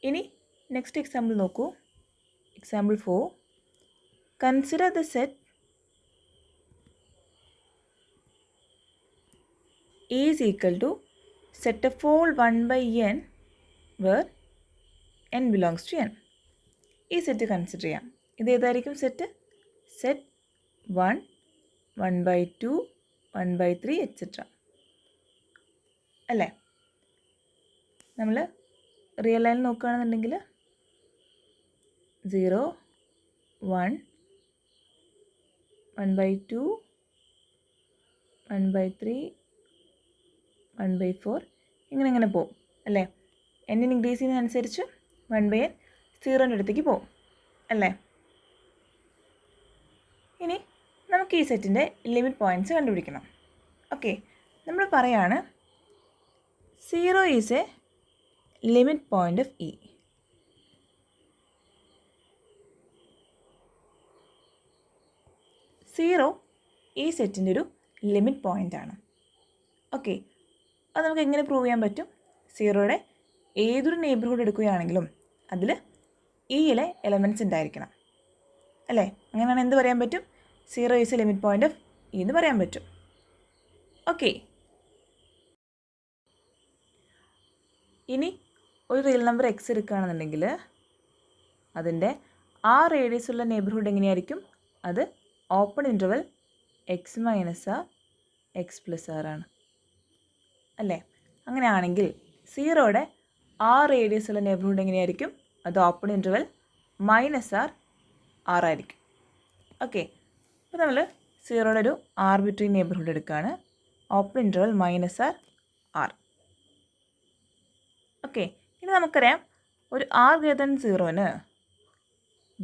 ഇനി next example നോക്കൂ. Example 4. Consider the set is equal to set of all 1 by n where n belongs to n. ഈ set consider ചെയ്യാം. ഇത് ഏതായിരിക്കും set? Set 1, 1/2, 1/3 etcetera അല്ലേ? നമ്മൾ റിയൽ ലൈൻ നോക്കുകയാണെന്നുണ്ടെങ്കിൽ 0, 1, 1/2, 1/3, 1/4 ഇങ്ങനെ പോകും അല്ലേ? n ഇൻക്രീസ് ചെയ്യുന്നതനുസരിച്ച് 1/n 0ൻ്റെ അടുത്തേക്ക് പോകും അല്ലേ? ഇനി നമുക്ക് ഈ സെറ്റിൻ്റെ ലിമിറ്റ് പോയിൻറ്റ്സ് കണ്ടുപിടിക്കണം. ഓക്കെ, നമ്മൾ പറയാണ് 0 is a limit point of E. 0 ഈ സെറ്റിൻ്റെ ഒരു ലിമിറ്റ് പോയിൻ്റ് ആണ്. ഓക്കെ, അത് നമുക്ക് എങ്ങനെ പ്രൂവ് ചെയ്യാൻ പറ്റും? 0യുടെ ഏതൊരു നെയ്ബർഹുഡ് എടുക്കുകയാണെങ്കിലും അതിൽ ഇയിലെ എലമെൻറ്റ്സ് ഉണ്ടായിരിക്കണം അല്ലേ? അങ്ങനെയാണ് എന്ത് പറയാൻ പറ്റും? 0 is a limit point of E എന്ന് പറയാൻ പറ്റും. ഓക്കെ, ഇനി ഒരു റിയൽ നമ്പർ എക്സ് എടുക്കുകയാണെന്നുണ്ടെങ്കിൽ അതിൻ്റെ ആ റേഡിയസ് ഉള്ള നെയ്ബർഹുഡ് എങ്ങനെയായിരിക്കും? അത് open interval x minus r x plus r ആണ് അല്ലേ? അങ്ങനെയാണെങ്കിൽ 0യുടെ ആ റേഡിയസ് ഉള്ള നെയ്ബർഹുഡ് എങ്ങനെയായിരിക്കും? അത് open interval minus R r ആയിരിക്കും. ഓക്കെ, അപ്പോൾ നമ്മൾ 0യുടെ ഒരു ആർബിട്രറി നെയ്ബർഹുഡ് എടുക്കുകയാണ്. Open interval minus R r. Okay, ഇനി നമുക്കറിയാം ഒരു ആർ ഗ്രേറ്റർ ദാൻ 0ന്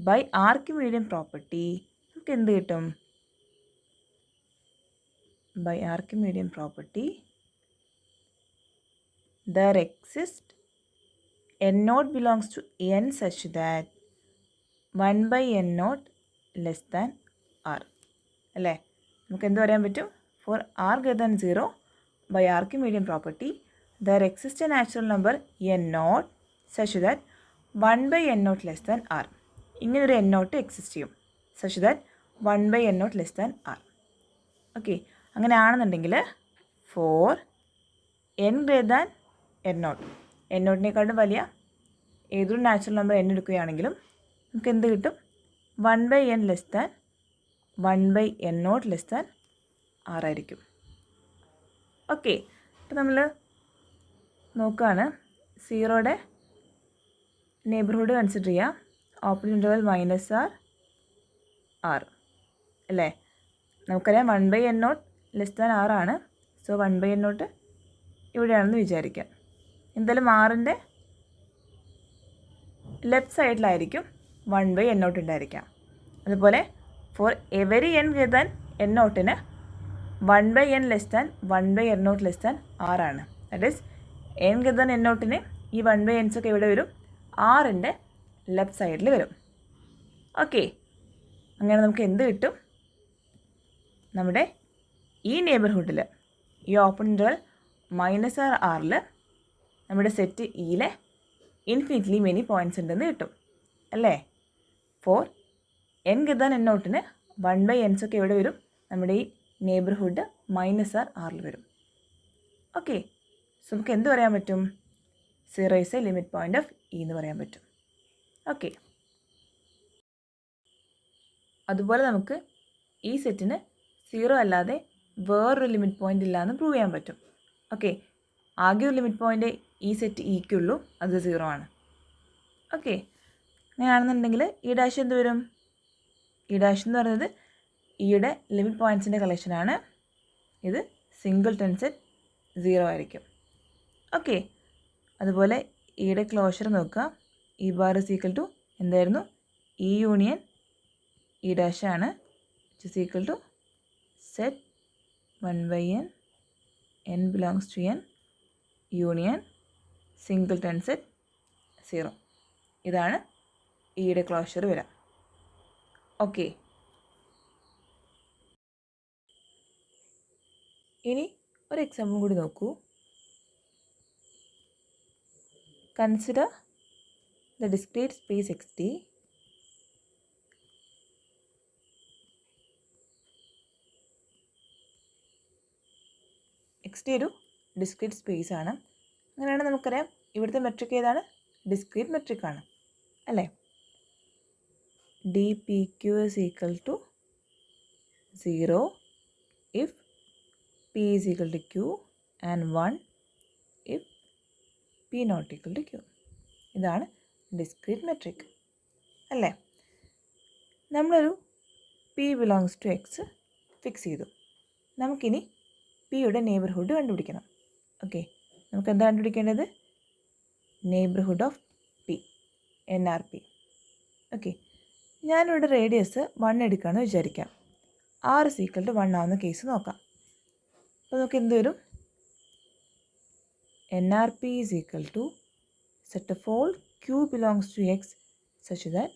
ബൈ ആർക്കിമീഡിയൻ പ്രോപ്പർട്ടി നമുക്ക് എന്ത് കിട്ടും? By Archimedean property there exists n naught belongs to n such that 1 by n naught less than r അല്ലേ? നമുക്ക് എന്ത് പറയാൻ പറ്റും? For r greater than 0 by Archimedean property there exists a natural number n naught such that 1 by n naught less than r. ഇങ്ങനൊരു n naught exist ചെയ്യും such that 1 by n naught less than r. Okay, അങ്ങനെ ആണെന്നുണ്ടെങ്കിൽ for n greater than n naught, n naughട്ടിനേക്കാളും വലിയ ഏതൊരു natural number n എടുക്കുകയാണെങ്കിലും നമുക്ക് എന്ത് കിട്ടും? 1 by n less than 1 by n naught less than r ആയിരിക്കും. ഓക്കെ, അപ്പോൾ നമ്മൾ നോക്കുകയാണ് 0യുടെ നെയ്ബർഹുഡ് കൺസിഡർ ചെയ്യുക. Open interval minus R R അല്ലേ? നമുക്കറിയാം 1 by n naught less than r ആണ്. സോ 1 by n naught ഇവിടെയാണെന്ന് വിചാരിക്കാം. എന്തായാലും ആറിൻ്റെ ലെഫ്റ്റ് സൈഡിലായിരിക്കും 1 by n naught ഉണ്ടായിരിക്കാം. അതുപോലെ for every n greater than n naughട്ടിന് 1 by n less than 1 by n naught less than r ആണ്. That is n greater than n naughട്ടിന് ഈ 1 by n's ഒക്കെ ഇവിടെ വരും, ആറിൻ്റെ ലെഫ്റ്റ് സൈഡിൽ വരും. ഓക്കെ, അങ്ങനെ നമുക്ക് എന്ത് കിട്ടും? നമ്മുടെ ഈ നെയ്ബർഹുഡിൽ ഈ ഓപ്പൺ ഇൻ്റർവൽ മൈനസ് ആർ ആറിൽ നമ്മുടെ സെറ്റ് ഇയിലെ ഇൻഫിനിറ്റ്ലി മെനി പോയിൻറ്റ്സ് ഉണ്ടെന്ന് കിട്ടും അല്ലേ? For n greater than n naughട്ടിന് 1 by n's ഒക്കെ എവിടെ വരും? നമ്മുടെ ഈ നെയ്ബർഹുഡ് മൈനസ് ആർ ആറിൽ വരും. ഓക്കെ, സോ നമുക്ക് എന്ത് പറയാൻ പറ്റും? 0 is a limit point of E എന്ന് പറയാൻ പറ്റും. ഓക്കെ, അതുപോലെ നമുക്ക് ഈ സെറ്റിന് 0 അല്ലാതെ വേറൊരു ലിമിറ്റ് പോയിൻ്റ് ഇല്ല എന്ന് പ്രൂവ് ചെയ്യാൻ പറ്റും. ഓക്കെ, ആകെ ഒരു ലിമിറ്റ് പോയിൻ്റ് ഈ സെറ്റ് ഇക്കുള്ളൂ, അത് 0 ആണ്. ഓക്കെ, അങ്ങനെയാണെന്നുണ്ടെങ്കിൽ ഈ ഡാഷ് എന്ത് വരും? ഈ ഡാഷ് എന്ന് പറയുന്നത് ഇയുടെ ലിമിറ്റ് പോയിൻറ്റ്സിൻ്റെ കളക്ഷനാണ്. ഇത് സിംഗിൾ ടെൻ സെറ്റ് 0 ആയിരിക്കും. ഓക്കെ, അതുപോലെ ഇയുടെ ക്ലോഷർ നോക്കുക. E bar is equal to എന്തായിരുന്നു? ഇ യൂണിയൻ ഇ ഡാഷ് ആണ്. Which is equal to set 1 by n n belongs to n union singleton set 0. ഇതാണ് ഇയുടെ ക്ലോഷർ വരാം. ഓക്കെ, ഇനി ഒരു എക്സാമ്പിൾ കൂടി നോക്കൂ. Consider the discrete space xt ഒരു ഡിസ്ക്രീറ്റ് സ്പേസ് ആണ്. അങ്ങനെയാണെങ്കിൽ നമുക്കറിയാം ഇവിടുത്തെ മെട്രിക് ഏതാണ്? ഡിസ്ക്രീറ്റ് മെട്രിക് ആണ് അല്ലേ? dpq is equal to 0 if p is equal to q and 1 if p not equal to q. ഇതാണ് ഡിസ്ക്രീറ്റ് മെട്രിക് അല്ലേ? നമ്മളൊരു p belongs to x fix ചെയ്തു. നമുക്കിനി പിയുടെ നെയ്ബർഹുഡ് കണ്ടുപിടിക്കണം. ഓക്കെ, നമുക്ക് എന്താ കണ്ടുപിടിക്കേണ്ടത്? Neighbourhood of P, NRP. Okay, ഞാനിവിടെ റേഡിയസ് 1 എടുക്കുകയാണെന്ന് വിചാരിക്കാം. r is equal to 1 ആവുന്ന കേസ് നോക്കാം. അപ്പോൾ നമുക്ക് എന്ത് വരും? NRP is equal to set of all q belongs to x such that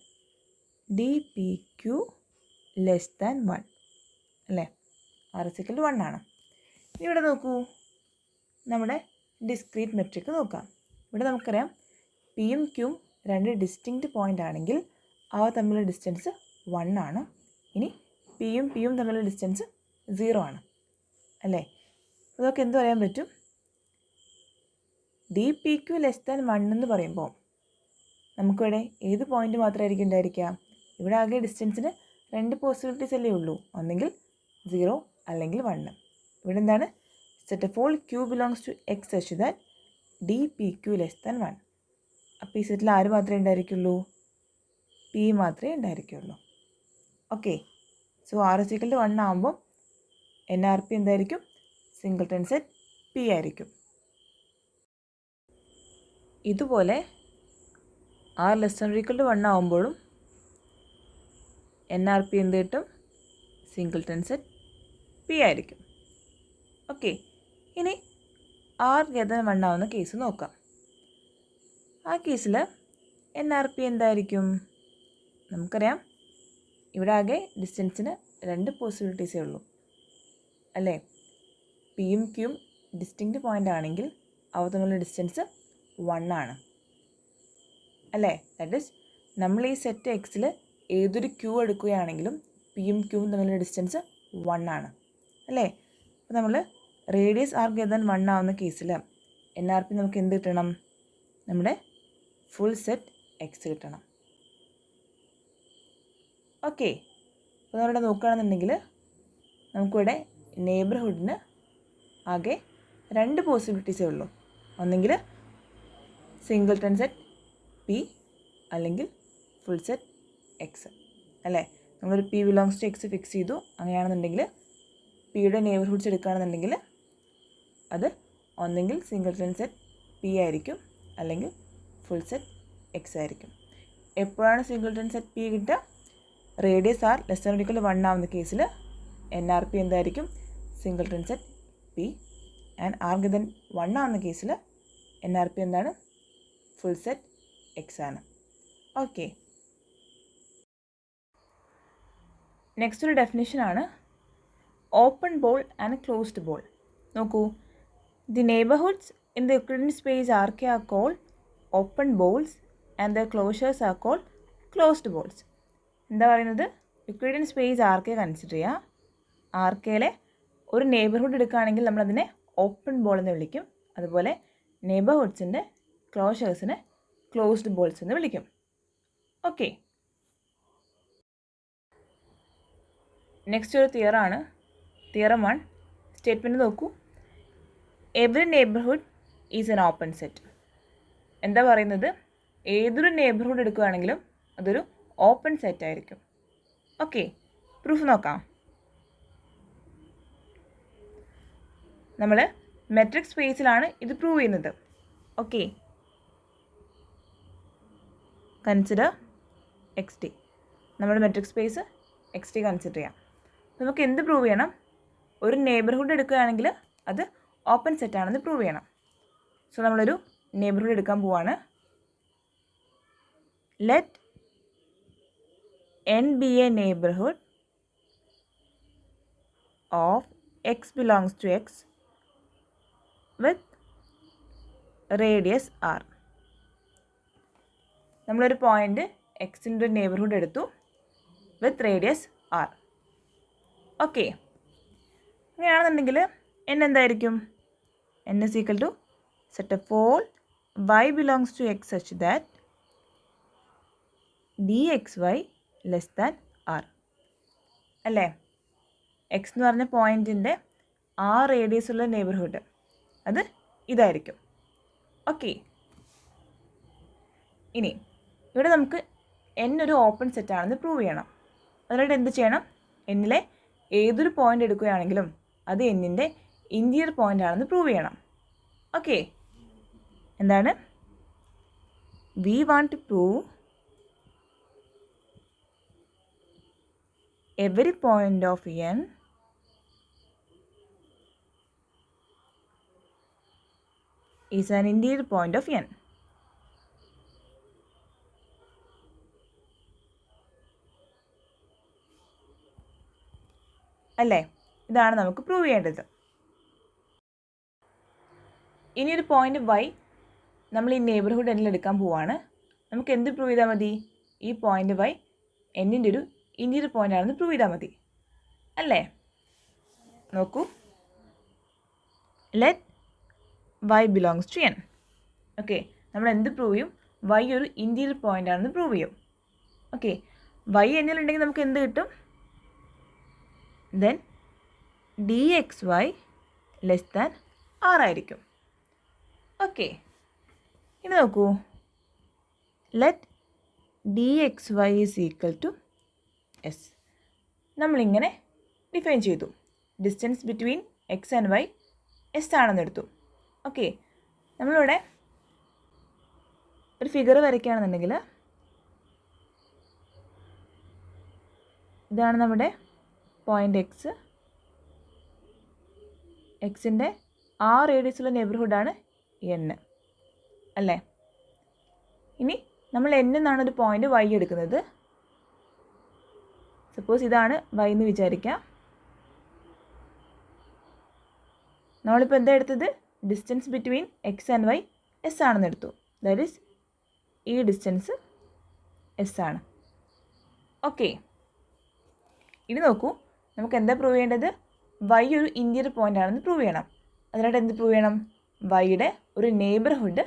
dpq less than 1 അല്ലേ? r is equal to 1 ആണ്. ഇവിടെ നോക്കൂ, നമ്മുടെ ഡിസ്ക്രീറ്റ് മെട്രിക് നോക്കാം. ഇവിടെ നമുക്കറിയാം പിയും ക്യൂവും രണ്ട് ഡിസ്റ്റിങ്ക്റ്റ് പോയിൻ്റ് ആണെങ്കിൽ അവ തമ്മിലുള്ള ഡിസ്റ്റൻസ് 1 ആണ്. ഇനി പിയും പിയും തമ്മിലുള്ള ഡിസ്റ്റൻസ് 0 ആണ് അല്ലേ? അതൊക്കെ എന്ത് പറയാൻ പറ്റും? dpq ലെസ് ദാൻ 1 എന്ന് പറയുമ്പോൾ നമുക്കിവിടെ ഏത് പോയിൻ്റ് മാത്രമായിരിക്കും ഉണ്ടായിരിക്കുക? ഇവിടെ ആകെ ഡിസ്റ്റൻസിന് 2 പോസിബിലിറ്റീസ് അല്ലേ ഉള്ളൂ, ഒന്നെങ്കിൽ 0 അല്ലെങ്കിൽ 1. ഇവിടെ എന്താണ്? Set of all q belongs to X such that dpq less than 1. അപ്പോൾ ഈ സെറ്റിൽ ആര് മാത്രമേ ഉണ്ടായിരിക്കുള്ളൂ? പി മാത്രമേ ഉണ്ടായിരിക്കുള്ളൂ. Okay, so r is equal to 1 ആകുമ്പോൾ NRP എന്തായിരിക്കും? സിംഗിൾട്ടൺ സെറ്റ് പി ആയിരിക്കും. ഇതുപോലെ r less than or equal to 1 ആകുമ്പോഴും NRP എന്ത് കിട്ടും? സിംഗിൾട്ടൺ സെറ്റ് പി ആയിരിക്കും. ഓക്കെ, ഇനി r ഗ്രെയ്റ്റർ ദാൻ 1 ആവുന്ന കേസ് നോക്കാം. ആ കേസിൽ NRP എന്തായിരിക്കും? നമുക്കറിയാം ഇവിടെ ആകെ ഡിസ്റ്റൻസിന് 2 പോസിബിലിറ്റീസേ ഉള്ളൂ അല്ലേ? പിയും ക്യൂവും ഡിസ്റ്റിങ്ക്റ്റ് പോയിൻ്റ് ആണെങ്കിൽ അവ തമ്മിലുള്ള ഡിസ്റ്റൻസ് 1 ആണ് അല്ലേ? ദാറ്റ് ഈസ് നമ്മൾ ഈ സെറ്റ് എക്സിൽ ഏതൊരു ക്യൂ എടുക്കുകയാണെങ്കിലും പിയും ക്യൂവും തമ്മിലുള്ള ഡിസ്റ്റൻസ് 1 ആണ് അല്ലേ? അപ്പോൾ നമ്മൾ റേഡിയസ് r ഗ്രെയ്റ്റർ ദാൻ 1 ആവുന്ന കേസിൽ NRP നമുക്ക് എന്ത് കിട്ടണം? നമ്മുടെ ഫുൾ സെറ്റ് എക്സ് കിട്ടണം. ഓക്കെ, അപ്പോൾ നമ്മളിവിടെ നോക്കുകയാണെന്നുണ്ടെങ്കിൽ നമുക്കിവിടെ നെയ്ബർഹുഡിന് ആകെ 2 പോസിബിലിറ്റീസേ ഉള്ളൂ. ഒന്നെങ്കിൽ സിംഗിൾട്ടൺ സെറ്റ് പി അല്ലെങ്കിൽ ഫുൾ സെറ്റ് എക്സ് അല്ലേ? നമ്മളൊരു P belongs to X fix ചെയ്തു. അങ്ങനെയാണെന്നുണ്ടെങ്കിൽ പിയുടെ നെയ്ബർഹുഡ്സ് എടുക്കുകയാണെന്നുണ്ടെങ്കിൽ അത് ഒന്നെങ്കിൽ സിംഗിൾട്ടൺ സെറ്റ് പി ആയിരിക്കും അല്ലെങ്കിൽ ഫുൾ സെറ്റ് എക്സ് ആയിരിക്കും. എപ്പോഴാണ് സിംഗിൾട്ടൺ സെറ്റ് പി കിട്ടുക? Radius r less than or equal to 1 ആവുന്ന കേസിൽ NRP എന്തായിരിക്കും? Singleton set p. And r greater than 1 ആവുന്ന കേസിൽ NRP എന്താണ്? ഫുൾ സെറ്റ് എക്സ് ആണ്. ഓക്കെ, നെക്സ്റ്റ് ഒരു ഡെഫിനിഷനാണ് open ball and closed ball. നോക്കൂ, the neighbourhoods in the Euclidean space RK are called open balls and the closures are called closed balls. എന്താ പറയുന്നത്? Euclidean space RK consider ചെയ്യുക. RKയിലെ ഒരു neighbourhood എടുക്കുകയാണെങ്കിൽ നമ്മളതിനെ ഓപ്പൺ ബോൾ എന്ന് വിളിക്കും. അതുപോലെ നെയ്ബർഹുഡ്സിൻ്റെ ക്ലോഷേഴ്സിനെ ക്ലോസ്ഡ് ബോൾസ് എന്ന് വിളിക്കും. ഓക്കെ, നെക്സ്റ്റ് ഒരു തിയറാണ്, തിയറം 1. സ്റ്റേറ്റ്മെൻറ്റ് നോക്കൂ. Every neighbourhood is an open set. എന്താ പറയുന്നത്? ഏതൊരു നെയ്ബർഹുഡ് എടുക്കുകയാണെങ്കിലും അതൊരു ഓപ്പൺ സെറ്റ് ആയിരിക്കും. ഓക്കെ, പ്രൂഫ് നോക്കാം. നമ്മൾ മെട്രിക് സ്പേസിലാണ് ഇത് പ്രൂവ് ചെയ്യുന്നത്. Okay, consider x t. നമ്മുടെ metric space x t consider ചെയ്യാം. നമുക്ക് എന്ത് പ്രൂവ് ചെയ്യണം? ഒരു നെയ്ബർഹുഡ് എടുക്കുകയാണെങ്കിൽ അത് ഓപ്പൺ സെറ്റ് ആണെന്ന് പ്രൂവ് ചെയ്യണം. സോ നമ്മളൊരു നെയ്ബർഹുഡ് എടുക്കാൻ പോവാണ്. Let n be a neighborhood of x belongs to x with radius r. നമ്മളൊരു പോയിൻ്റ് എക്സിൻ്റെ ഒരു നെയ്ബർഹുഡ് എടുത്തു വിത്ത് റേഡിയസ് ആർ. ഓക്കെ, അങ്ങനെയാണെന്നുണ്ടെങ്കിൽ n എന്തായിരിക്കും? n is equal to set of all y belongs to x such that dxy less than r. അല്ലേ? x എന്ന് പറഞ്ഞ പോയിൻറ്റിൻ്റെ ആ റേഡിയസ് ഉള്ള നെയ്ബർഹുഡ് അത് ഇതായിരിക്കും. ഓക്കെ, ഇനി ഇവിടെ നമുക്ക് n ഒരു ഓപ്പൺ സെറ്റാണെന്ന് പ്രൂവ് ചെയ്യണം. അതിനായിട്ട് എന്ത് ചെയ്യണം? എന്നിലെ ഏതൊരു പോയിൻ്റ് എടുക്കുകയാണെങ്കിലും അത് എന്നിൻ്റെ ഇൻറ്റീരിയർ പോയിൻ്റ് ആണെന്ന് പ്രൂവ് ചെയ്യണം. ഓക്കെ, എന്താണ്? We want to prove every point of n is an interior point of n. അല്ലേ? ഇതാണ് നമുക്ക് പ്രൂവ് ചെയ്യേണ്ടത്. ഇനിയൊരു പോയിൻ്റ് y നമ്മൾ ഈ നെയ്ബർഹുഡ് എന്നിൽ എടുക്കാൻ പോവാണ്. നമുക്ക് എന്ത് പ്രൂവ് ചെയ്താൽ മതി? ഈ പോയിൻ്റ് y എന്നിൻ്റെ ഒരു ഇൻറ്റീരിയർ പോയിൻ്റ് ആണെന്ന് പ്രൂവ് ചെയ്താൽ മതി. അല്ലേ? നോക്കൂ, let y belongs to n. Okay, നമ്മൾ എന്ത് പ്രൂവ് ചെയ്യും? y ഒരു ഇൻറ്റീരിയർ പോയിൻ്റ് ആണെന്ന് പ്രൂവ് ചെയ്യും. ഓക്കെ, y എന്നിലുണ്ടെങ്കിൽ നമുക്ക് എന്ത് കിട്ടും? Then dxy less than r ആയിരിക്കും. ഓക്കെ, ഇനി നോക്കൂ, let dxy is equal to s. നമ്മളിങ്ങനെ ഡിഫൈൻ ചെയ്തു. Distance between X and Y S ആണെന്ന് എടുത്തു. ഓക്കെ, നമ്മളിവിടെ ഒരു ഫിഗർ വരയ്ക്കുകയാണെന്നുണ്ടെങ്കിൽ ഇതാണ് നമ്മുടെ പോയിൻ്റ് എക്സ്. എക്സിൻ്റെ ആ റേഡിയസുള്ള നെയ്ബർഹുഡാണ് n. അല്ലേ? ഇനി നമ്മൾ n എന്നാണ് ഒരു പോയിൻ്റ് y എടുക്കുന്നത്. സപ്പോസ് ഇതാണ് y എന്ന് വിചാരിക്കാം. നമ്മളിപ്പോൾ എന്താ എടുത്തത്? Distance between X and Y S ആണെന്ന് എടുത്തു. ദാറ്റ് ഈസ് ഈ ഡിസ്റ്റൻസ് എസ് ആണ്. ഓക്കെ, ഇനി നോക്കൂ, നമുക്ക് എന്താ പ്രൂവ് ചെയ്യേണ്ടത്? y ഒരു ഇൻറ്റീരിയർ പോയിൻ്റ് ആണെന്ന് പ്രൂവ് ചെയ്യണം. അതിനായിട്ട് എന്ത് പ്രൂവ് ചെയ്യണം? വൈയുടെ ഒരു നെയ്ബർഹുഡ്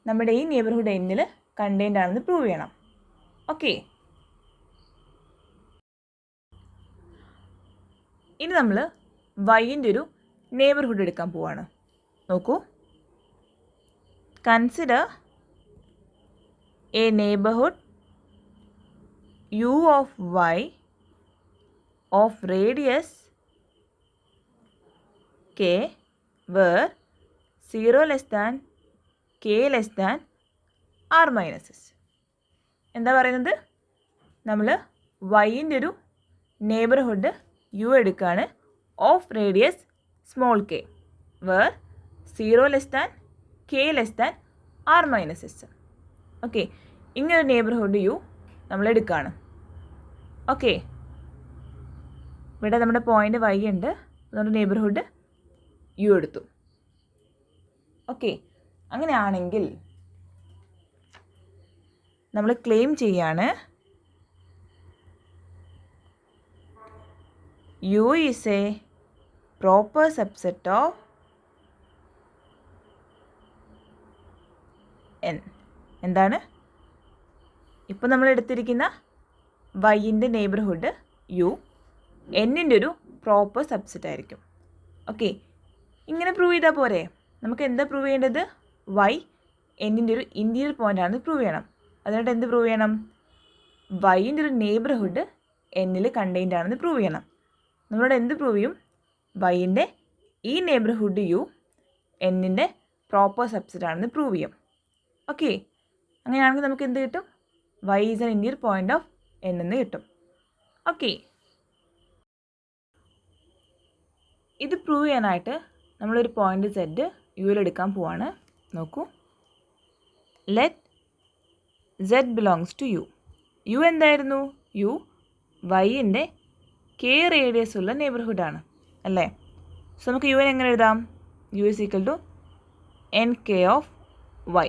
നമ്മുടെ ഈ നെയ്ബർഹുഡ് എന്നിൽ കണ്ടെയ്ൻഡ് ആണെന്ന് പ്രൂവ് ചെയ്യണം. ഓക്കെ, ഇനി നമ്മൾ വൈൻ്റെ ഒരു നെയ്ബർഹുഡ് എടുക്കാൻ പോവാണ്. നോക്കൂ, consider a neighbourhood u of y of radius k where 0 less than k less than r minus s. എന്താ പറയുന്നത്? നമ്മൾ വൈൻ്റെ ഒരു നെയ്ബർഹുഡ് u എടുക്കുകയാണ് of radius small k where 0 less than k less than r minus s. Okay, ഇങ്ങനൊരു neighbourhood u നമ്മൾ എടുക്കുകയാണ്. Okay, ഇവിടെ നമ്മുടെ പോയിൻ്റ് y ഉണ്ട്, നമ്മുടെ നെയ്ബർഹുഡ് u എടുത്തു. ഓക്കെ, അങ്ങനെയാണെങ്കിൽ നമ്മൾ ക്ലെയിം ചെയ്യാണ് u is a proper subset of n. എന്താണ്? ഇപ്പോൾ നമ്മൾ എടുത്തിരിക്കുന്ന വൈൻ്റെ നെയ്ബർഹുഡ് u എന്നിൻ്റെ ഒരു പ്രോപ്പർ സബ്സെറ്റ് ആയിരിക്കും. ഓക്കെ, ഇങ്ങനെ പ്രൂവ് ചെയ്താൽ പോരെ? നമുക്ക് എന്താ പ്രൂവ് ചെയ്യേണ്ടത്? y എന്നിൻ്റെ ഒരു ഇൻറ്റീരിയർ പോയിൻ്റ് ആണെന്ന് പ്രൂവ് ചെയ്യണം. അതിനായിട്ട് എന്ത് പ്രൂവ് ചെയ്യണം? വൈൻ്റെ ഒരു നെയ്ബർഹുഡ് എന്നിൽ കണ്ടെയ്ൻഡ് ആണെന്ന് പ്രൂവ് ചെയ്യണം. നമ്മളോട് എന്ത് പ്രൂവ് ചെയ്യും? വൈൻ്റെ ഈ നെയ്ബർഹുഡ് u എന്നിൻ്റെ പ്രോപ്പർ സബ്സെറ്റ് ആണെന്ന് പ്രൂവ് ചെയ്യും. ഓക്കെ, അങ്ങനെയാണെങ്കിൽ നമുക്ക് എന്ത് കിട്ടും? y is an interior point of n എന്ന് കിട്ടും. ഓക്കെ, ഇത് പ്രൂവ് ചെയ്യാനായിട്ട് നമ്മളൊരു പോയിൻ്റ് z യുവിൽ എടുക്കാൻ പോവാണ്. നോക്കൂ, let z belongs to u. u എന്തായിരുന്നു? u വൈൻ്റെ k റേഡിയസ് ഉള്ള നെയ്ബർഹുഡാണ്. അല്ലേ? സോ നമുക്ക് യുവിനെ എങ്ങനെ എഴുതാം? u is equal to nk of y.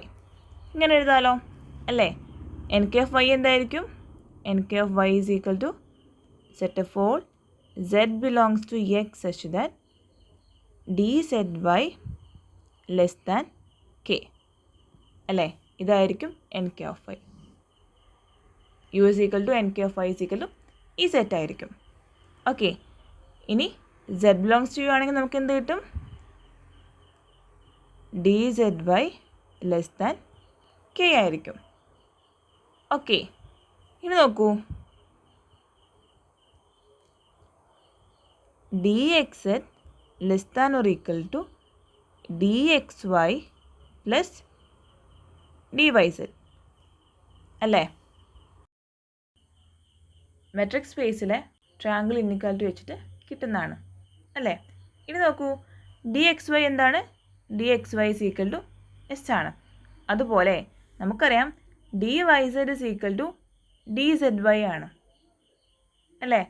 ഇങ്ങനെ എഴുതാമല്ലോ, അല്ലേ? എൻ കെ ഓഫ് വൈ എന്തായിരിക്കും? N K of Y is equal to set of all Z belongs to X such that D Z Y less than K അല്ലേ? ഇതായിരിക്കും N K of Y. U is equal to N K of Y is equal to ഈ set ആയിരിക്കും. Okay, ഇനി Z belongs to U ആണെങ്കിൽ നമുക്ക് എന്ത് കിട്ടും? D Z Y less than K ആയിരിക്കും. ഓക്കെ, ഇനി നോക്കൂ, D X Z less than or equal to D X Y plus D Y Z അല്ലേ? മെട്രിക് സ്പേസിലെ ട്രയാങ്കിൾ ഇൻഇക്വാലിറ്റി വെച്ചിട്ട് കിട്ടുന്നതാണ് അല്ലേ? ഇനി നോക്കൂ, ഡി എക്സ് വൈ എന്താണ്? D X Y is equal to S ആണ്. അതുപോലെ നമുക്കറിയാം D Y z is equal to d Z y ആണ് അല്ലേ?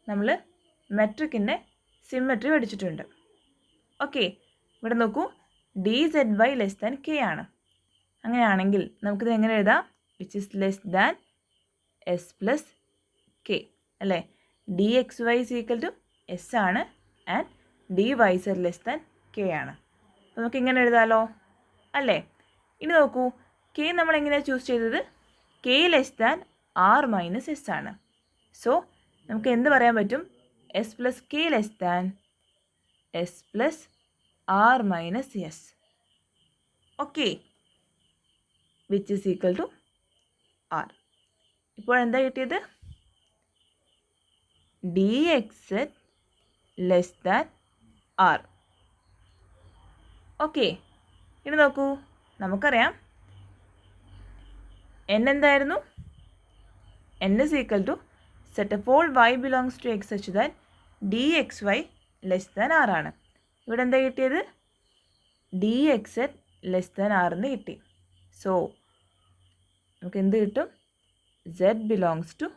നമ്മൾ മെട്രിക്കിൻ്റെ സിമെട്രി പഠിച്ചിട്ടുണ്ട്. ഓക്കെ, ഇവിടെ നോക്കൂ, d Z Y less than k ആണ്. അങ്ങനെയാണെങ്കിൽ നമുക്കിത് എങ്ങനെ എഴുതാം? Which is less than S plus k അല്ലേ? D X Y is equal to S ആണ് and d Y z less than k ആണ്. അപ്പോൾ നമുക്ക് ഇങ്ങനെ എഴുതാമല്ലോ അല്ലേ? ഇനി നോക്കൂ, കെ നമ്മൾ എങ്ങനെയാണ് ചൂസ് ചെയ്തത്? K less than R minus S ആണ്. സോ നമുക്ക് എന്ത് പറയാൻ പറ്റും? S plus K less than S plus R minus S. Okay, which is equal to R. ഇപ്പോൾ എന്താ കിട്ടിയത്? D X Z less than R. Okay, ഇനി നോക്കൂ, നമുക്കറിയാം എൻ എന്തായിരുന്നു? N is equal to set of all Y belongs to X such that D X Y less than R ആണ്. ഇവിടെ എന്താ കിട്ടിയത്? D X Z less than R എന്ന് കിട്ടി. സോ നമുക്ക് എന്ത് കിട്ടും? സെഡ് ബിലോങ്സ് ടു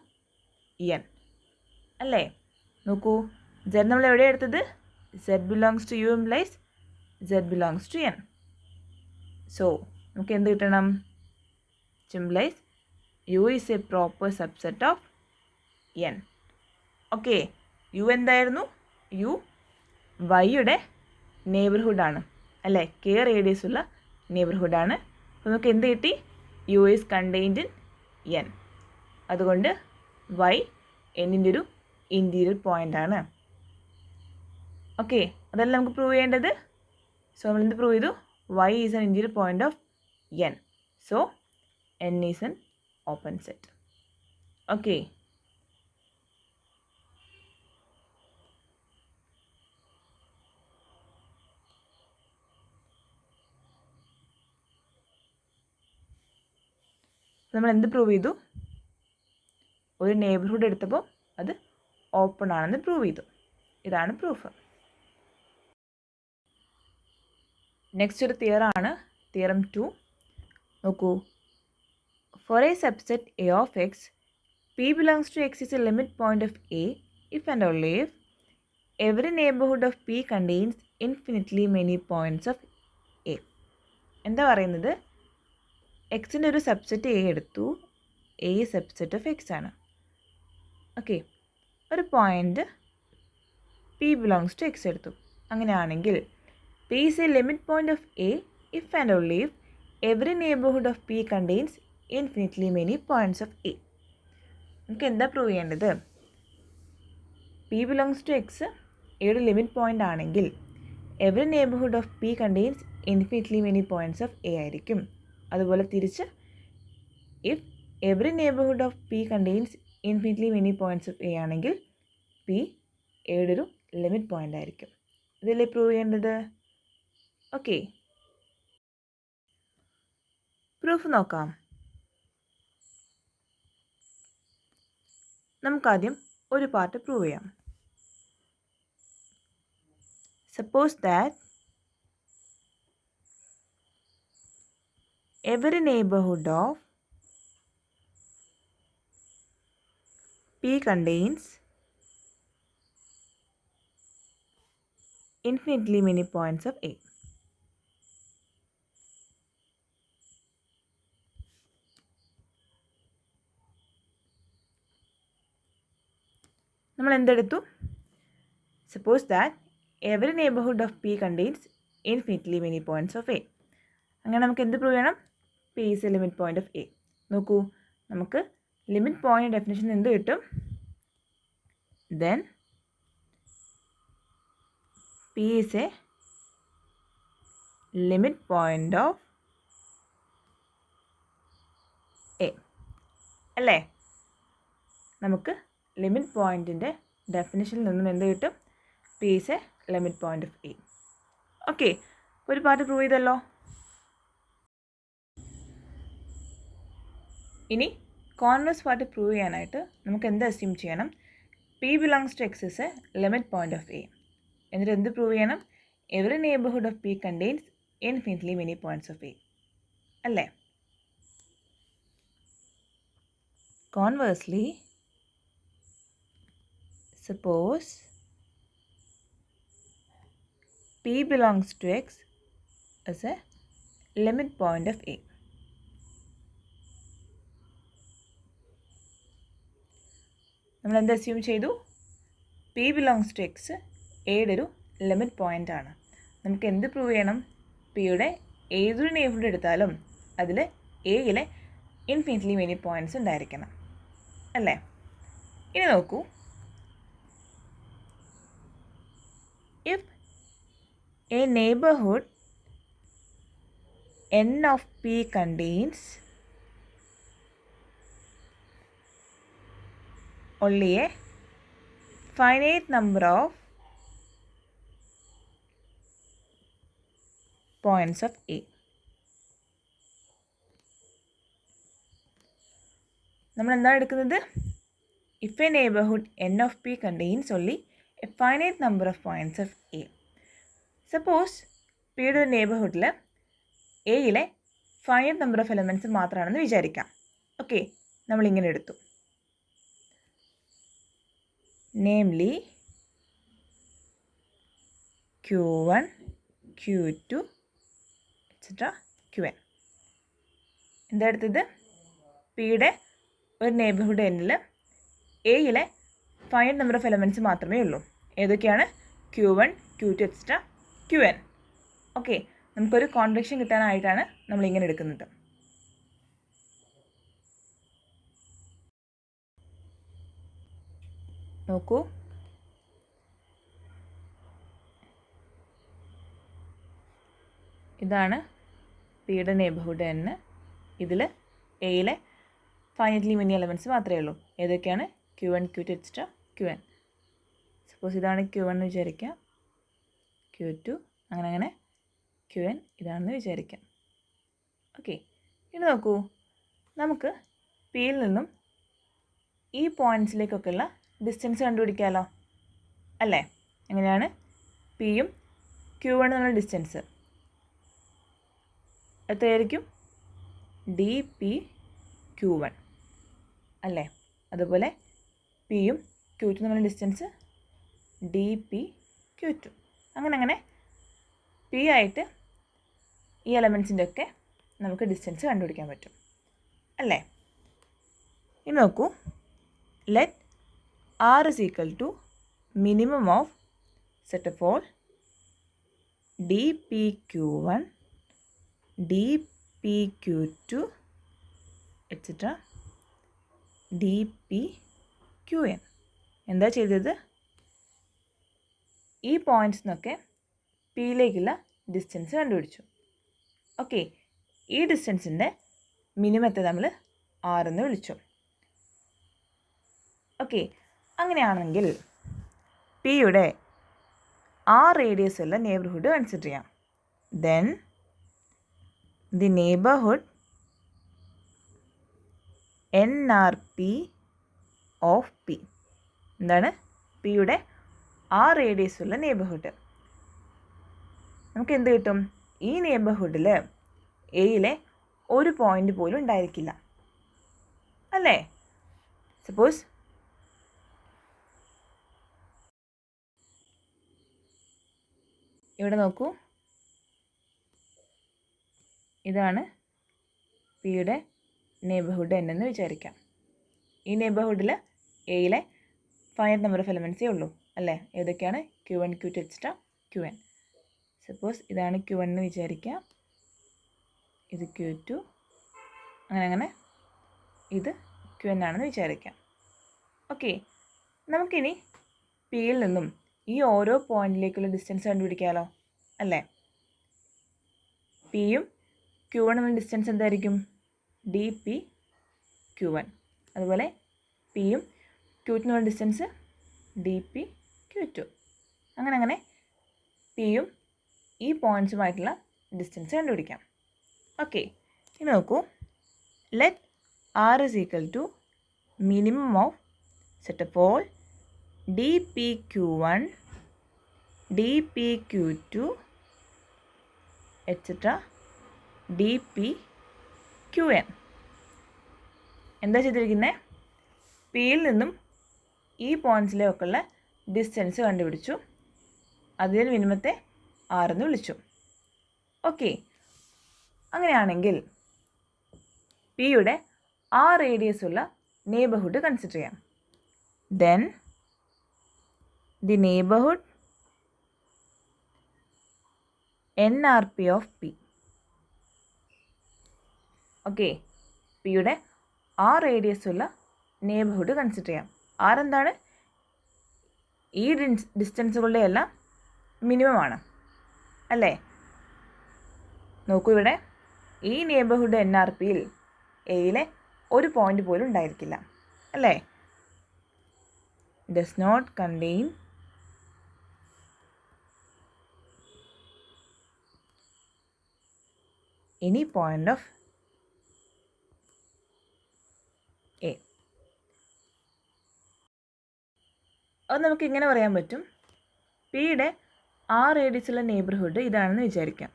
എൻ അല്ലേ? നോക്കൂ, സെഡ് നമ്മൾ എവിടെയാണ് എടുത്തത്? Z belongs to U implies Z belongs to N. So നമുക്ക് എന്ത് കിട്ടണം? Implies U is a proper subset of N. Okay, U എന്തായിരുന്നു? യു വൈയുടെ നെയ്ബർഹുഡാണ് അല്ലേ? കെ റേഡിയസ് ഉള്ള നെയ്ബർഹുഡാണ്. അപ്പോൾ നമുക്ക് എന്ത് കിട്ടി? U is contained in N. അതുകൊണ്ട് വൈ എന്നിൻ്റെ ഒരു ഇൻറ്റീരിയർ പോയിൻ്റ് ആണ്. ഓക്കെ, അതല്ല നമുക്ക് പ്രൂവ് ചെയ്യേണ്ടത്. സോ നമ്മൾ എന്ത് പ്രൂവ് ചെയ്തു? Y is an interior point of N. So N is an open set. Okay, നമ്മൾ എന്ത് പ്രൂവ് ചെയ്തു? ഒരു നെയ്ബർഹുഡ് എടുത്തപ്പോൾ അത് ഓപ്പൺ ആണെന്ന് പ്രൂവ് ചെയ്തു. ഇതാണ് പ്രൂഫ്. നെക്സ്റ്റ് ഒരു തിയറാണ്, തിയറം 2. നോക്കൂ, for a subset A of X P belongs to X is a limit point of A if and only if every neighbourhood of P contains infinitely many points of A. എന്താ പറയുന്നത്? എക്സിൻ്റെ ഒരു subset A എടുത്തു. A subset of X ആണ്. Okay, ഒരു point P belongs to X എടുത്തു. അങ്ങനെയാണെങ്കിൽ P is a limit point of A if and only if every neighbourhood of P contains infinitely many points of A. നമുക്ക് എന്താ prove ചെയ്യേണ്ടത്? P belongs to X എയുടെ limit point ആണെങ്കിൽ every neighbourhood of P contains infinitely many points of A ആയിരിക്കും. അതുപോലെ തിരിച്ച് if every neighbourhood of P contains infinitely many points of A ആണെങ്കിൽ P എയുടെ ഒരു ലിമിറ്റ് പോയിൻ്റ് ആയിരിക്കും. ഇതല്ലേ പ്രൂവ് ചെയ്യേണ്ടത്? ഓക്കെ, പ്രൂഫ് നോക്കാം. നമുക്കാദ്യം ഒരു പാർട്ട് പ്രൂവ് ചെയ്യാം. Suppose that every neighborhood of P contains infinitely many points of A. നമ്മൾ എന്തെടുത്തു? Suppose that every neighbourhood of P contains infinitely many points of A. അങ്ങനെ നമുക്ക് എന്ത് പ്രൂവ് ചെയ്യണം? P is a limit point of A. നോക്കൂ, നമുക്ക് limit point definition എന്ത് കിട്ടും? Then p is a limit point of A അല്ലേ? നമുക്ക് ലിമിറ്റ് പോയിൻറ്റിൻ്റെ ഡെഫിനിഷനിൽ നിന്നും എന്ത് കിട്ടും? P is a limit point of A. Okay, ഒരു പാർട്ട് പ്രൂവ് ചെയ്തല്ലോ. ഇനി കോൺവേഴ്സ് പാർട്ട് പ്രൂവ് ചെയ്യാനായിട്ട് നമുക്ക് എന്ത് അസ്യൂം ചെയ്യണം? P belongs to X is a limit point of A. എന്നിട്ട് എന്ത് പ്രൂവ് ചെയ്യണം? Every neighbourhood of P contains infinitely many points of A അല്ലേ? Conversely, suppose P belongs to X as a limit point of A. നമ്മൾ എന്ത് assume ചെയ്തു? P belongs to X എയുടെ ഒരു limit point ആണ്. നമുക്ക് എന്ത് പ്രൂവ് ചെയ്യണം? പിയുടെ ഏതൊരു നെയ്ബർഹുഡ് എടുത്താലും അതിൽ എയിലെ ഇൻഫിനിറ്റ്ലി മെനി പോയിൻറ്റ്സ് ഉണ്ടായിരിക്കണം അല്ലേ? ഇനി നോക്കൂ, if A neighbourhood n of P contains only a finite number of points of A. നമ്മൾ എന്താണ് എടുക്കുന്നത്? If A neighbourhood n of P contains only a finite number of points of A. Suppose പിയുടെ ഒരു നെയ്ബർഹുഡിൽ എയിലെ finite number of elements മാത്രമാണെന്ന് വിചാരിക്കാം. Okay, നമ്മളിങ്ങനെ എടുത്തു. നേംലി Q1, Q2 എക്സെട്ര Qn. എന്താ എടുത്തത്? പിയുടെ ഒരു നെയ്ബർഹുഡ് എന്നിൽ എയിലെ ഫൈനൈറ്റ് നമ്പർ ഓഫ് എലമെൻറ്റ്സ് മാത്രമേ ഉള്ളൂ. ഏതൊക്കെയാണ്? Q1, Q2 etcetera Qn. Okay, നമുക്കൊരു കോൺട്രാക്ഷൻ കിട്ടാനായിട്ടാണ് നമ്മളിങ്ങനെ എടുക്കുന്നത്. നോക്കൂ, ഇതാണ് പിയുടെ നെയ്ബർഹുഡ് എന്ന്. ഇതിൽ എയിലെ ഫൈനൈറ്റ്ലി മെനി എലമെൻറ്റ്സ് മാത്രമേ ഉള്ളൂ. ഏതൊക്കെയാണ്? Q1, Q2 etcetera Qn. Suppose ഇതാണ് Q1 എന്ന് വിചാരിക്കാം, Q2 അങ്ങനെ Qn ഇതാണെന്ന് വിചാരിക്കാം. ഓക്കെ, ഇനി നോക്കൂ, നമുക്ക് പിയിൽ നിന്നും ഈ പോയിൻറ്റ്സിലേക്കൊക്കെയുള്ള ഡിസ്റ്റൻസ് കണ്ടുപിടിക്കാമല്ലോ അല്ലേ? എങ്ങനെയാണ്? പിയും Q1 തമ്മിലുള്ള ഡിസ്റ്റൻസ് എത്രയായിരിക്കും? dpQ1 അല്ലേ? അതുപോലെ പിയും Q2 തമ്മിലുള്ള ഡിസ്റ്റൻസ് dpQ2. അങ്ങനെ പി ആയിട്ട് ഈ എലമെൻറ്റ്സിൻ്റെ ഒക്കെ നമുക്ക് ഡിസ്റ്റൻസ് കണ്ടുപിടിക്കാൻ പറ്റും അല്ലേ? ഇനി നോക്കൂ, let R is equal to minimum of set of all dpQ1, dpQ2 etc. dpQn. എന്താ ചെയ്തത്? ഈ പോയിൻറ്റ്സിനൊക്കെ പിയിലേക്കുള്ള ഡിസ്റ്റൻസ് കണ്ടുപിടിച്ചു. ഓക്കെ, ഈ ഡിസ്റ്റൻസിൻ്റെ മിനിമത്തെ നമ്മൾ R എന്ന് വിളിച്ചു. ഓക്കെ, അങ്ങനെയാണെങ്കിൽ പിയുടെ R റേഡിയസ് ഉള്ള നെയ്ബർഹുഡ് കൺസിഡർ ചെയ്യാം. Then the neighbourhood NRP of P. എന്താണ്? പിയുടെ R റേഡിയസ് ഉള്ള നെയ്ബർഹുഡ്. നമുക്ക് എന്ത് കിട്ടും? ഈ നെയ്ബർഹുഡിൽ എയിലെ ഒരു പോയിൻ്റ് പോലും ഉണ്ടായിരിക്കില്ല അല്ലേ? സപ്പോസ് ഇവിടെ നോക്കൂ, ഇതാണ് പിയുടെ നെയ്ബർഹുഡ് എന്നെന്ന് വിചാരിക്കാം. ഈ നെയ്ബർഹുഡിൽ എയിലെ ഫൈനൈറ്റ് നമ്പർ ഓഫ് എലമെൻറ്റ്സേ ഉള്ളൂ അല്ലേ? ഏതൊക്കെയാണ്? Q1 Q2 etcetera Qn. Suppose ഇതാണ് Q1 എന്ന് വിചാരിക്കാം, ഇത് Q2, അങ്ങനെ ഇത് Qn ആണെന്ന് വിചാരിക്കാം. ഓക്കെ, നമുക്കിനി പിയിൽ നിന്നും ഈ ഓരോ പോയിന്റിലേക്കുള്ള ഡിസ്റ്റൻസ് കണ്ടുപിടിക്കാമല്ലോ അല്ലേ? പിയും Q1 തമ്മിൽ ഡിസ്റ്റൻസ് എന്തായിരിക്കും? DP/Q1. അതുപോലെ പിയും Q2 തമ്മിൽ ഡിസ്റ്റൻസ് DP/Q2. അങ്ങനെ പിയും ഈ പോയിൻറ്റ്സുമായിട്ടുള്ള ഡിസ്റ്റൻസ് കണ്ടുപിടിക്കാം. ഓക്കെ, ഇനി നോക്കൂ. Let R is equal to minimum of set of all DPQ1, DPQ2, etc. DPQn. എന്താ ചെയ്തിരിക്കുന്നത്? പിയിൽ നിന്നും ഈ പോയിൻറ്റ്സിലേക്കുള്ള ഡിസ്റ്റൻസ് കണ്ടുപിടിച്ചു. അതിൽ മിനിമത്തെ R എന്ന് വിളിച്ചു. ഓക്കെ, അങ്ങനെയാണെങ്കിൽ പിയുടെ ആ റേഡിയസ് ഉള്ള നെയ്ബർഹുഡ് കൺസിഡർ ചെയ്യാം. Then the neighbourhood NRP of P. Okay, പിയുടെ ആ റേഡിയസ് ഉള്ള നെയ്ബർഹുഡ് കൺസിഡർ ചെയ്യാം. ആർ എന്താണ്? ഈ ഡിസ്റ്റൻസുകളുടെ എല്ലാം മിനിമം ആണ് അല്ലേ? നോക്കൂ, ഇവിടെ ഈ നെയ്ബർഹുഡ് NRPയിൽ എയിലെ ഒരു പോയിന്റ് പോലും ഉണ്ടായിരിക്കില്ല അല്ലേ? Does not contain any point of A. അത് നമുക്ക് ഇങ്ങനെ പറയാൻ പറ്റും. പിയുടെ ആ റേഡിയസുള്ള നെയ്ബർഹുഡ് ഇതാണെന്ന് വിചാരിക്കാം.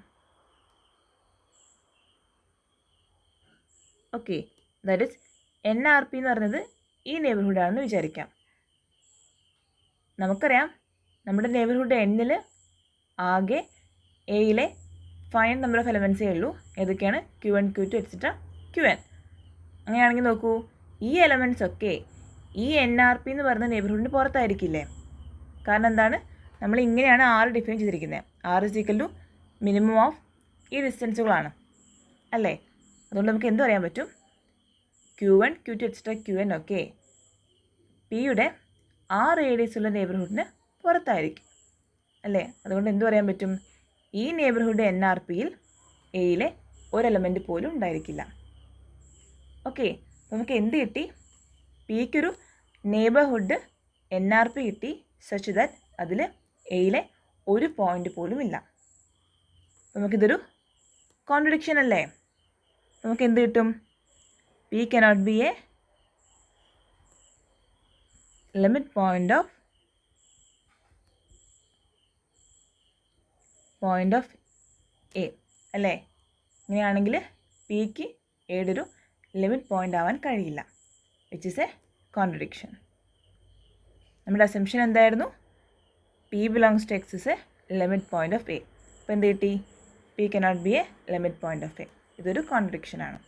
ഓക്കെ, ദാറ്റ് ഈസ് NRP എന്ന് പറയുന്നത് ഈ നെയ്ബർഹുഡാണെന്ന് വിചാരിക്കാം. നമുക്കറിയാം നമ്മുടെ നെയ്ബർഹുഡ് എന്നിൽ ആകെ എയിലെ ഫൈനൈറ്റ് നമ്പർ ഓഫ് എലമെൻറ്റ്സേ ഉള്ളൂ. ഏതൊക്കെയാണ്? Q1 Q2 etcetera Qn. അങ്ങനെയാണെങ്കിൽ നോക്കൂ, ഈ എലമെൻറ്റ്സ് ഒക്കെ ഈ NRP എന്ന് പറയുന്ന നെയ്ബർഹുഡിന് പുറത്തായിരിക്കില്ലേ? കാരണം എന്താണ്? നമ്മൾ ഇങ്ങനെയാണ് R ഡിഫൈൻ ചെയ്തിരിക്കുന്നത്. R is equal to minimum of ഈ ഡിസ്റ്റൻസുകളാണ് അല്ലേ? അതുകൊണ്ട് നമുക്ക് എന്ത് പറയാൻ പറ്റും? Q1 Q2 എക്സെട്ര Qn ഒക്കെ പിയുടെ ആ റേഡിയസ് ഉള്ള നെയ്ബർഹുഡിന് പുറത്തായിരിക്കും അല്ലേ? അതുകൊണ്ട് എന്ത് പറയാൻ പറ്റും? ഈ നെയ്ബർഹുഡ് NRPയിൽ എയിലെ ഒരു എലമെൻറ്റ് പോലും ഉണ്ടായിരിക്കില്ല. ഓക്കെ, നമുക്ക് എന്ത് കിട്ടി? പിക്കൊരു നെയ്ബർഹുഡ് NRP കിട്ടി, സച്ച് ദാറ്റ് അതിൽ എയിലെ ഒരു പോയിന്റ് പോലും ഇല്ല. നമുക്കിതൊരു കോൺട്രഡിക്ഷൻ അല്ലേ? നമുക്ക് എന്ത് കിട്ടും? P cannot be a limit point of A അല്ലേ? ഇങ്ങനെയാണെങ്കിൽ പിക്ക് എയുടെ ഒരു ലിമിറ്റ് പോയിൻ്റ് ആവാൻ കഴിയില്ല, വിച്ച് ഇസ് എ കോൺട്രഡിക്ഷൻ. നമ്മുടെ അസംഷൻ എന്തായിരുന്നു? P belongs to X is a limit point of A. അപ്പോൾ എന്ത് കിട്ടി? P cannot be a limit point of A. ഇതൊരു കോൺട്രഡിക്ഷനാണ്.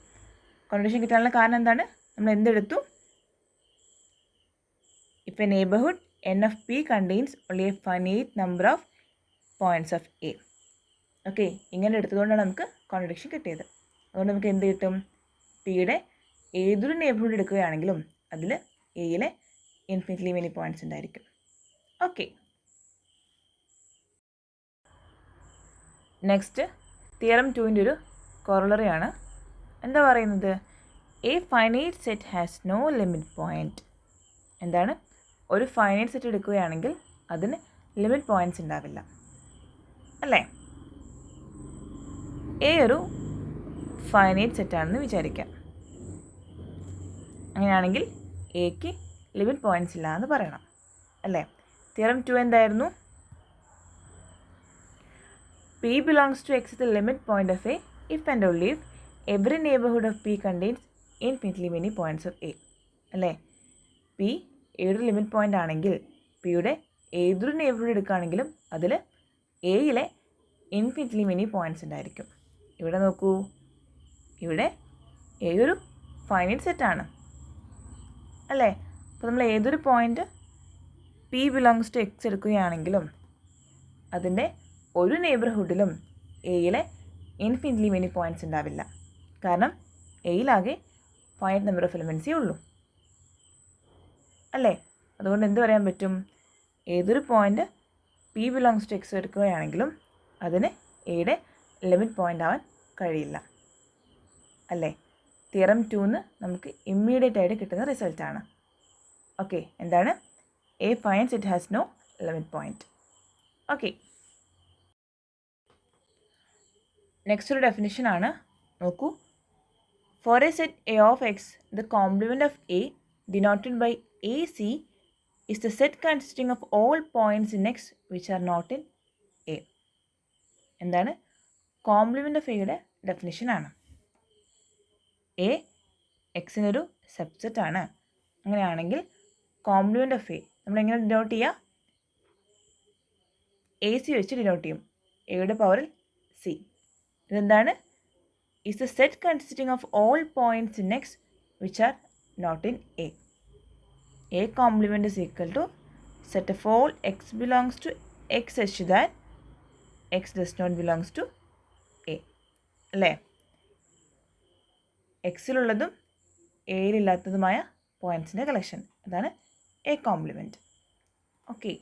കോൺട്രഡിക്ഷൻ കിട്ടാനുള്ള കാരണം എന്താണ്? നമ്മൾ എന്തെടുത്തു? If a neighborhood N of P contains only a finite number of points of A. Okay, ഇങ്ങനെ എടുത്തതുകൊണ്ടാണ് നമുക്ക് കോൺട്രഡിക്ഷൻ കിട്ടിയത്. അതുകൊണ്ട് നമുക്ക് എന്ത് കിട്ടും? പിയുടെ ഏതൊരു നെയ്ബർഹുഡ് എടുക്കുകയാണെങ്കിലും അതിൽ എയിലെ ഇൻഫിനിറ്റ്ലി മെനി പോയിൻറ്റ്സ് ഉണ്ടായിരിക്കും. ഓക്കെ, നെക്സ്റ്റ് തിയറം 2ൻ്റെ ഒരു കൊറോളറിയാണ്. എന്താ പറയുന്നത്? A finite set has no limit point. എന്താണ്? ഒരു ഫൈനൈറ്റ് സെറ്റ് എടുക്കുകയാണെങ്കിൽ അതിന് ലിമിറ്റ് പോയിൻറ്റ്സ് ഉണ്ടാവില്ല അല്ലേ? എ ഒരു ഫൈനൈറ്റ് സെറ്റാണെന്ന് വിചാരിക്കാം. അങ്ങനെയാണെങ്കിൽ എക്ക് ലിമിറ്റ് പോയിൻറ്റ്സ് ഇല്ല എന്ന് പറയണം അല്ലേ? തിയറം 2 എന്തായിരുന്നു? P belongs to X is the limit point of A if and only if every neighborhood of P contains infinitely many points of A. അല്ലേ? P ഏതൊരു ലിമിറ്റ് പോയിൻ്റ് ആണെങ്കിൽ പിയുടെ ഏതൊരു നെയ്ബർഹുഡ് എടുക്കുകയാണെങ്കിലും അതിൽ എയിലെ ഇൻഫിനിറ്റ്ലി മെനി പോയിൻറ്റ്സ് ഉണ്ടായിരിക്കും. ഇവിടെ നോക്കൂ, ഇവിടെ എ ഒരു ഫൈനൈറ്റ് സെറ്റാണ് അല്ലേ? അപ്പോൾ നമ്മൾ ഏതൊരു point P belongs to x എടുക്കുകയാണെങ്കിലും അതിൻ്റെ ഒരു നെയ്ബർഹുഡിലും എയിലെ ഇൻഫിനിറ്റ്ലി മെനി പോയിൻറ്റ്സ് ഉണ്ടാവില്ല. കാരണം എയിലാകെ ഫൈനൈറ്റ് നമ്പർ ഓഫ് എലിമെൻറ്റ്സേ ഉള്ളൂ അല്ലേ. അതുകൊണ്ട് എന്ത് പറയാൻ പറ്റും? ഏതൊരു point P belongs to x എടുക്കുകയാണെങ്കിലും അതിന് എയുടെ ലിമിറ്റ് പോയിൻ്റ് ആവാൻ കഴിയില്ല അല്ലേ. തിയറം 2 നമുക്ക് ഇമ്മീഡിയറ്റ് ആയിട്ട് കിട്ടുന്ന റിസൾട്ടാണ്. ഓക്കെ, എന്താണ്? A finite set has no limit point. Okay, next ഒരു ഡെഫിനിഷൻ ആണ്. നോക്കൂ. For a set A of X the complement of A denoted by A C is the set consisting of all points in X which are not in A. എന്താണ്? Compliment of എയുടെ ഡെഫിനിഷനാണ്. A എക്സിനൊരു subset ആണ്. അങ്ങനെയാണെങ്കിൽ compliment of A നമ്മളെങ്ങനെ denote ചെയ്യുക? A C വെച്ച് denote ചെയ്യും. എയുടെ പവറിൽ സി. ഇതെന്താണ്? is the set consisting of all points in X which are not in A. A complement is equal to set of all x belongs to x such that x does not belongs to A. അല്ലേ? എക്സിലുള്ളതും എയിലില്ലാത്തതുമായ പോയിൻറ്റ്സിൻ്റെ collection, അതാണ് A compliment. Okay,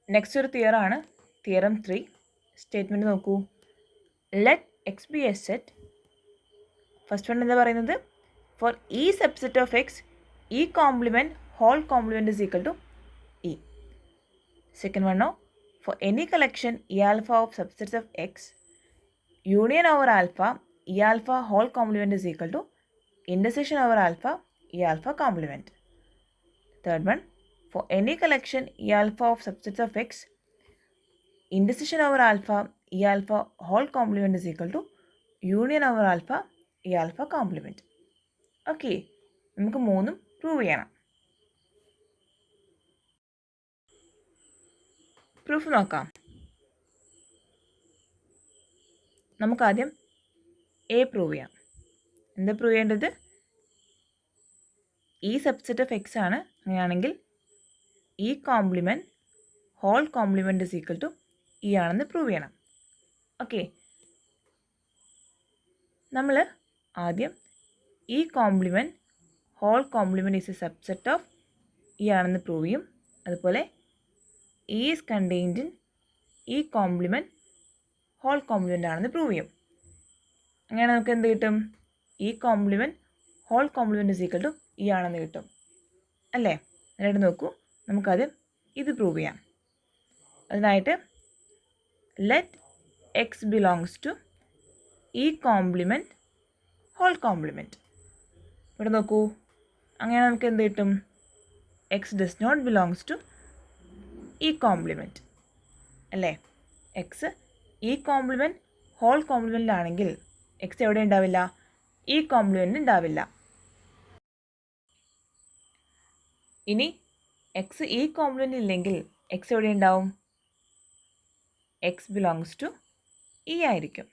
next ഒരു തിയറാണ്, theorem 3. Statement നോക്കൂ. Let X B A set. First one എന്താ പറയുന്നത്? For E subset of X, E complement whole complement is equal to E. Second one now, for any collection E alpha of subsets of X, union over alpha E alpha whole complement is equal to intersection over alpha E alpha complement. Third one, for any collection E alpha of subsets of X, intersection over alpha E alpha whole complement is equal to union over alpha E alpha complement. Okay, നമുക്ക് മൂന്നും prove ചെയ്യണം. Proof നോക്കാം. നമുക്കാദ്യം A prove ചെയ്യാം. എന്താ prove ചെയ്യേണ്ടത്? ഈ subset of X ആണ്. അങ്ങനെയാണെങ്കിൽ E complement whole complement is equal to E ആണെന്ന് പ്രൂവ് ചെയ്യണം. ഓക്കെ, നമ്മൾ ആദ്യം E complement whole complement is a subset of E ആണെന്ന് പ്രൂവ് ചെയ്യും. അതുപോലെ E is contained in E complement whole complement ആണെന്ന് പ്രൂവ് ചെയ്യും. അങ്ങനെ നമുക്ക് എന്ത് കിട്ടും? E complement whole complement is equal to E ആണെന്ന് കിട്ടും അല്ലേ. എന്നിട്ട് നോക്കൂ, നമുക്കാദ്യം ഇത് പ്രൂവ് ചെയ്യാം. അതിനായിട്ട് let X belongs to E complement whole complement. ഇവിടെ നോക്കൂ, അങ്ങനെ നമുക്ക് എന്ത് കിട്ടും? X does not belongs to E complement അല്ലേ. എക്സ് ഈ കോംപ്ലിമെൻറ്റ് ഹോൾ കോംപ്ലിമെൻറ്റിലാണെങ്കിൽ എക്സ് എവിടെ ഉണ്ടാവില്ല? ഈ കോംപ്ലിമെൻറ്റ് ഉണ്ടാവില്ല. ഇനി എക്സ് ഈ കോംപ്ലിമെൻറ്റ് ഇല്ലെങ്കിൽ എക്സ് എവിടെ ഉണ്ടാവും? എക്സ് ബിലോങ്സ് ടു ഇ ആയിരിക്കും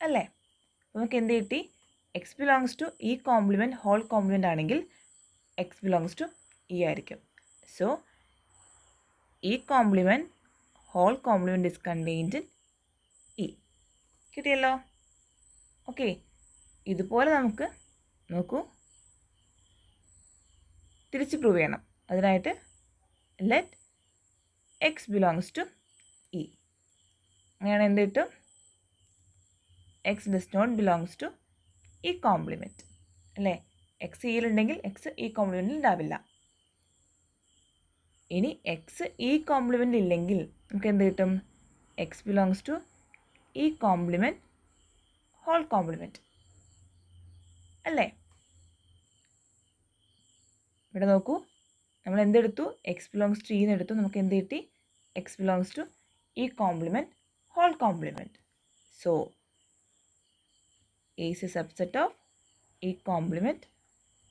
അല്ലേ. നമുക്ക് എന്ത് കിട്ടി? X belongs to E complement whole complement ആണെങ്കിൽ എക്സ് ബിലോങ്സ് ടു ഇ ആയിരിക്കും. So E complement whole complement is contained in E. കിട്ടിയല്ലോ. ഓക്കെ, ഇതുപോലെ നമുക്ക് നോക്കൂ തിരിച്ച് പ്രൂവ് ചെയ്യണം. അതിനായിട്ട് let X belongs to E. അങ്ങനെയാണ് എന്ത് കിട്ടും? X does not belongs to E complement അല്ലേ. എക്സ് ഇയിലുണ്ടെങ്കിൽ എക്സ് ഈ കോംപ്ലിമെൻറ്റിൽ ഉണ്ടാവില്ല. ഇനി എക്സ് ഈ കോംപ്ലിമെൻറ്റ് ഇല്ലെങ്കിൽ നമുക്ക് എന്ത് കിട്ടും? X belongs to E complement whole compliment അല്ലേ. ഇവിടെ നോക്കൂ, നമ്മൾ എന്തെടുത്തു? എക്സ് ബിലോങ്സ് ടു എന്ന് എടുത്തു. നമുക്ക് എന്ത് കിട്ടി? X belongs to E complement whole complement. So A is a subset of E complement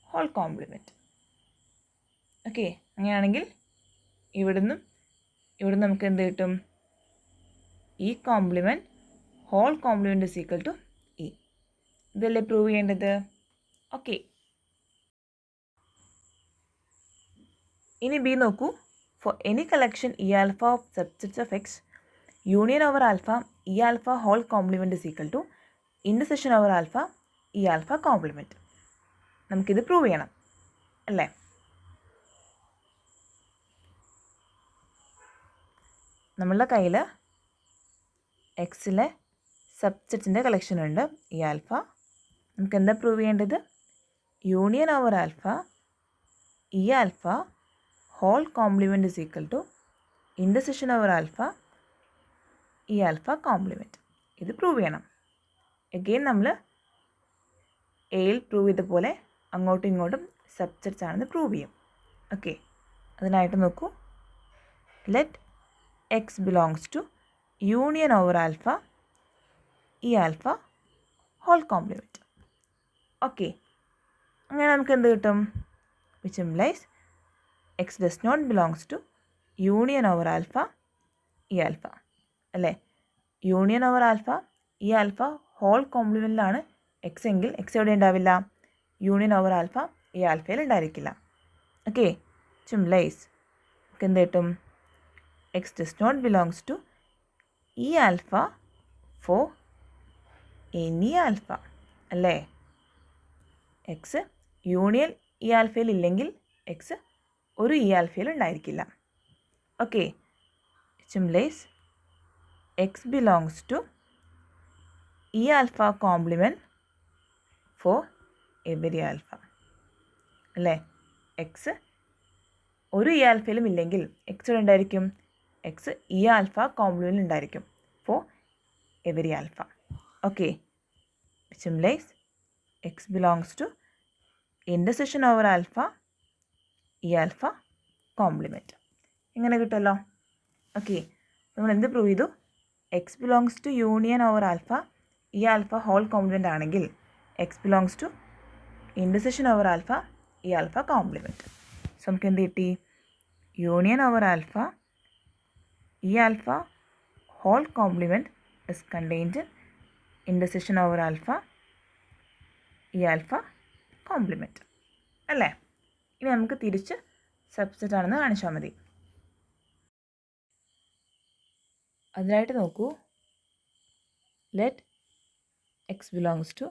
whole complement. Okay, അങ്ങനെയാണെങ്കിൽ ഇവിടുന്ന് നമുക്ക് എന്ത് കിട്ടും? E complement whole complement is equal to E. ഇതല്ലേ പ്രൂവ് ചെയ്യേണ്ടത്? ഓക്കെ, ഇനി ബി നോക്കൂ. For any collection E alpha of subsets of X union over alpha E alpha whole complement is equal to intersection over alpha E alpha complement. നമുക്കിത് prove ചെയ്യണം അല്ലേ? നമ്മളുടെ കയ്യിൽ എക്സിലെ സബ്സെറ്റ്സിൻ്റെ collection ഉണ്ട് ഈ ആൽഫ. നമുക്ക് എന്താ പ്രൂവ് ചെയ്യേണ്ടത്? Union over alpha E alpha whole complement is equal to intersection over alpha E alpha complement. ഇത് പ്രൂവ് ചെയ്യണം. എഗെയിൻ നമ്മൾ എയിൽ പ്രൂവ് ചെയ്ത പോലെ അങ്ങോട്ടും ഇങ്ങോട്ടും സബ്സെറ്റ്സ് ആണെന്ന് പ്രൂവ് ചെയ്യും. ഓക്കെ, അതിനായിട്ട് നോക്കൂ. Let X belongs to union over alpha E alpha whole complement. Okay, അങ്ങനെ നമുക്ക് എന്ത് കിട്ടും? Which implies X does not belongs to union over alpha E alpha അല്ലേ? Union over alpha E alpha whole കോംപ്ലിമെൻറ്റിലാണ് X എങ്കിൽ X എവിടെ ഉണ്ടാവില്ല? Union over alpha ഈ ആൽഫയിൽ ഉണ്ടായിരിക്കില്ല. ഓക്കെ, വിച്ച് ഇംപ്ലൈസ് നമുക്ക് എന്ത് കിട്ടും? X does not belongs to E alpha for any alpha അല്ലേ? എക്സ് യൂണിയൻ ഈ ആൽഫയിൽ ഇല്ലെങ്കിൽ എക്സ് ഒരു ഈ ആൽഫയിൽ ഉണ്ടായിരിക്കില്ല. Okay, which implies X belongs to E alpha complement for every alpha അല്ലേ? എക്സ് ഒരു ഈ ആൽഫയിലും ഇല്ലെങ്കിൽ എക്സ് ഇവിടെ ഉണ്ടായിരിക്കും? എക്സ് ഈ ആൽഫ കോംപ്ലിമെൻറ്റിൽ ഉണ്ടായിരിക്കും for every alpha. Okay, which implies X belongs to intersection over alpha E alpha complement. ഇങ്ങനെ കിട്ടുമല്ലോ. ഓക്കെ, നമ്മൾ എന്ത് പ്രൂവ് ചെയ്തു? X belongs to union over alpha E alpha whole complement ആണെങ്കിൽ X belongs to intersection over alpha E alpha complement. So നമുക്ക് എന്ത് കിട്ടി? Union over alpha E alpha whole complement is contained in intersection over alpha E alpha complement അല്ലേ? ഇനി നമുക്ക് തിരിച്ച് subset ആണെന്ന് കാണിച്ചാൽ മതി. അതിനായിട്ട് നോക്കൂ. Let X belongs to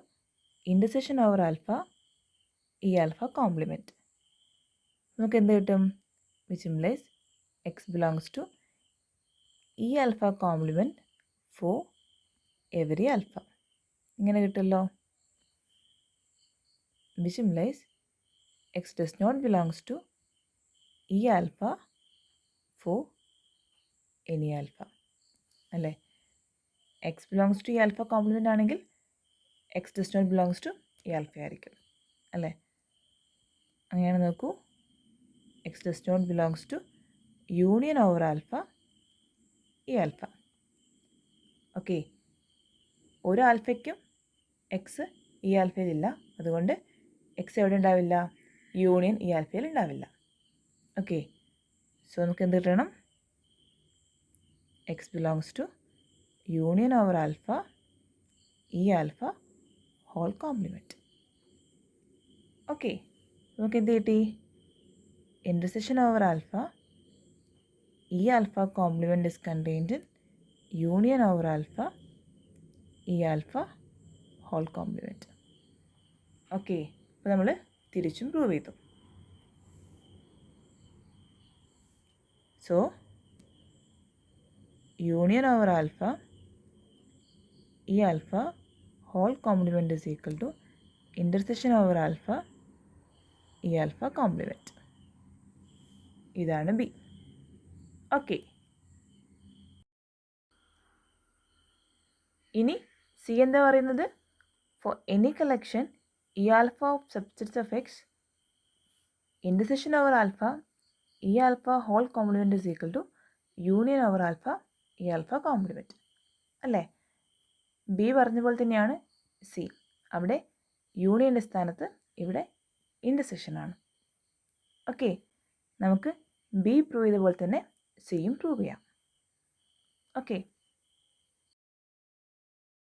intersection over alpha E alpha complement. നമുക്ക് എന്ത് കിട്ടും? Which implies X belongs to E alpha complement for every alpha. ഇങ്ങനെ കിട്ടുമല്ലോ. Which implies X does not belongs to E alpha for any alpha അല്ലേ? X belongs to E alpha complement ആണെങ്കിൽ x does not belongs to E alpha ആയിരിക്കും അല്ലേ? അങ്ങനെയാണ് നോക്കൂ. X does not belongs to union over alpha E alpha. Okay, ഒരു ആൽഫയ്ക്കും X ഈ ആൽഫയിലില്ല, അതുകൊണ്ട് X എവിടെ ഉണ്ടാവില്ല? യൂണിയൻ ഈ ആൽഫയിൽ ഉണ്ടാവില്ല. ഓക്കെ, സോ നമുക്ക് എന്ത് കിട്ടണം? X belongs to union over alpha E alpha whole complement. Okay, നമുക്ക് എന്ത് കിട്ടി? Intersection over alpha E alpha complement is contained in union over alpha E alpha whole complement. Okay, അപ്പോൾ നമ്മൾ തിരിച്ചും പ്രൂവ് ചെയ്തു. So union over alpha E alpha whole complement is equal to intersection over alpha E alpha complement. ഇതാണ് B. Okay, ഇനി C എന്താ പറയുന്നത്? For any collection E alpha of subsets of X intersection over alpha E alpha whole complement is equal to union over alpha E alpha complement അല്ലേ? B പറഞ്ഞ പോലെ തന്നെയാണ് C. അവിടെ യൂണിയൻ്റെ സ്ഥാനത്ത് ഇവിടെ ഇൻ്റർസെക്ഷൻ ആണ്. ഓക്കെ, നമുക്ക് ബി പ്രൂവ് ചെയ്ത പോലെ തന്നെ സിയും പ്രൂവ് ചെയ്യാം. ഓക്കെ.